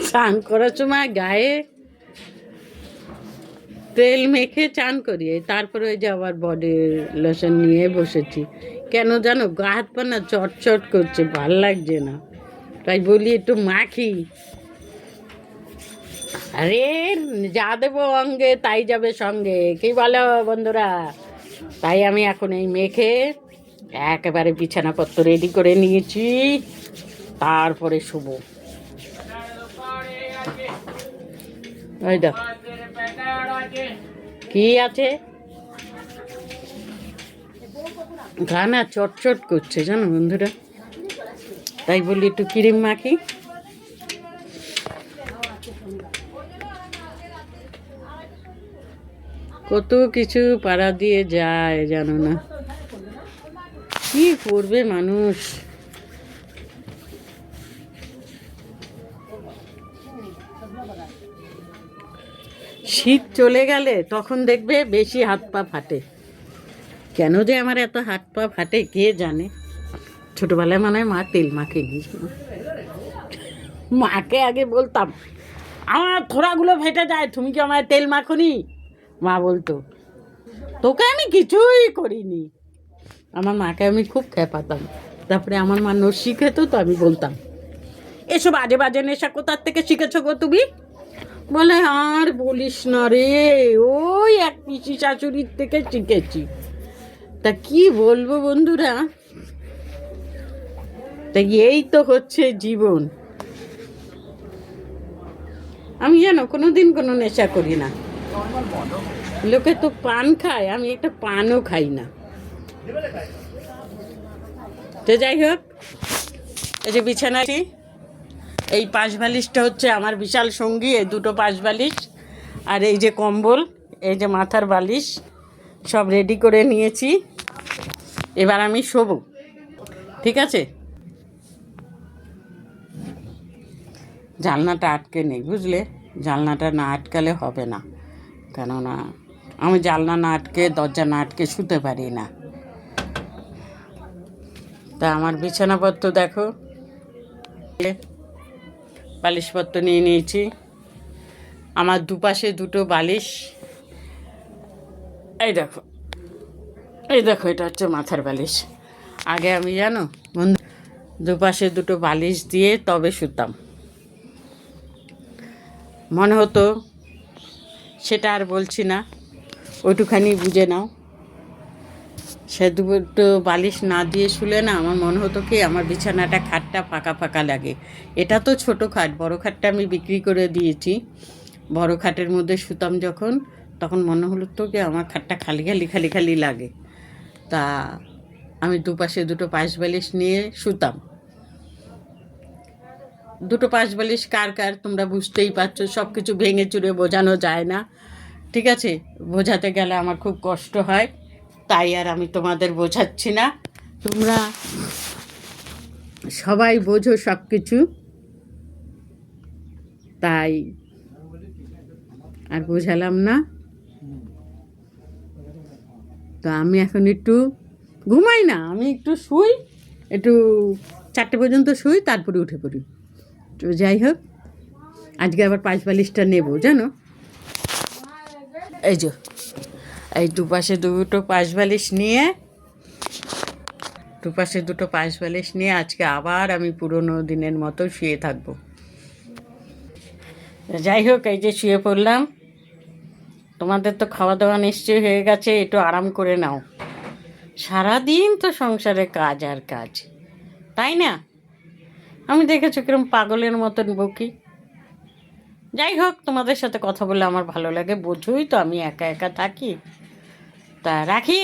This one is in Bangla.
স্নান করার সময় গায়ে তেল মেখে চান করি, তারপরে ওই যে আবার বডি লোশন নিয়ে বসেছি। কেন জানো, গা হাত পা না চটচট করছে, ভাল লাগছে না, তাই বলি একটু মাখি। আরে যা দেবো অঙ্গে তাই যাবে সঙ্গে, কি বলো বন্ধুরা? তাই আমি এখন এই মেখে একেবারে বিছানাপত্র রেডি করে নিয়েছি, তারপরে শুভ। ওই দেখ কি আছে, গা না চটচট করছে জানো বন্ধুরা, তাই বলি একটু ক্রিম মাখি। কত কিছু পাড়া দিয়ে যায় জানো না, কি করবে মানুষ। শীত চলে গেলে তখন দেখবে বেশি হাত পা ফাটে। কেন যে আমার এত হাত পা ফাটে কে জানে। ছোটবেলায় মনে হয় মা তেল মাখেনি, মাকে আগে বলতাম আমার থোড়াগুলো ফেটে যায়, তুমি কি আমার তেল মাখনি? মা বলতো তোকে আমি কিছুই করিনি। আমার মাকে আমি খুব খেপাতাম। তারপরে আমার মা নস্যি খেত, তো আমি বলতাম এসব বাজে বাজে নেশা কোথার থেকে শিখেছো গো তুমি? বলে আর বলিস না রে, ওই এক পিসি শাশুড়ির থেকে শিখেছি। তা কি বলবো বন্ধুরা, তা এই তো হচ্ছে জীবন। আমি জানো কোনোদিন কোনো নেশা করি না। লোকে তো পান খায়, আমি একটা পানও খাই না। তো যাই হোক, এই যে বিছানাটি, এই পাশ বালিশটা হচ্ছে আমার বিশাল সঙ্গী, এই দুটো পাশ বালিশ আর এই যে কম্বল, এই যে মাথার বালিশ সব রেডি করে নিয়েছি। এবার আমি শোবো, ঠিক আছে? জানলাটা আটকে নেই বুঝলে, জানলাটা না আটকালে হবে না, কেননা আমি জানলা না আটকে দরজা না আটকে শুতে পারি না। তা আমার বিছানাপত্র দেখো, বালিশপত্র নিয়ে নিয়েছি। আমার দুপাশে দুটো বালিশ, এই দেখো, এই দেখো, এটা হচ্ছে মাথার বালিশ। আগে আমি জানো বন্ধু দুপাশে দুটো বালিশ দিয়ে তবে শুতাম, মনে হতো, সেটা আর বলছি না, ওইটুখানি বুঝে নাও। সে দুটো বালিশ না দিয়ে শুলে না আমার মনে হতো কি আমার বিছানাটা খাটটা ফাঁকা ফাঁকা লাগে। এটা তো ছোটো খাট, বড়ো খাটটা আমি বিক্রি করে দিয়েছি। বড়ো খাটের মধ্যে শুতাম যখন, তখন মনে হলো তো কি আমার খাটটা খালি খালি খালি খালি লাগে। তা আমি দুপাশে দুটো পাশ বালিশ নিয়ে শুতাম। দুটো পাশ বালিশ কার কার তোমরা বুঝতেই পারছো, সব কিছু ভেঙে চুরে বোঝানো যায় না, ঠিক আছে? বোঝাতে গেলে আমার খুব কষ্ট হয়, তাই আর আমি তোমাদের বোঝাচ্ছি না। তোমরা সবাই বোঝো সব কিছু, তাই আর বোঝালাম না। তো আমি এখন একটু ঘুমাই না, আমি একটু শুই, একটু 4টে পর্যন্ত শুই, তারপরে উঠে পড়ি। তো যাই হোক, আজকে আবার পাঁচ বালিশটা নেবো জানো। এই যে এই দুপাশে দুটো পাশ বালিশ নিয়ে, দুপাশে দুটো পাশ বালিশ নিয়ে আজকে আবার আমি পুরনো দিনের মতো শুয়ে থাকবো। যাই হোক, এই যে শুয়ে পড়লাম। তোমাদের তো খাওয়া দাওয়া নিশ্চয়ই হয়ে গেছে, একটু আরাম করে নাও। সারাদিন তো সংসারে কাজ আর কাজ, তাই না? আমি দেখেছো কিরম পাগলের মতন বকি। যাই হোক, তোমাদের সাথে কথা বলে আমার ভালো লাগে, বোঝোই তো আমি একা একা থাকি। তা রাখি।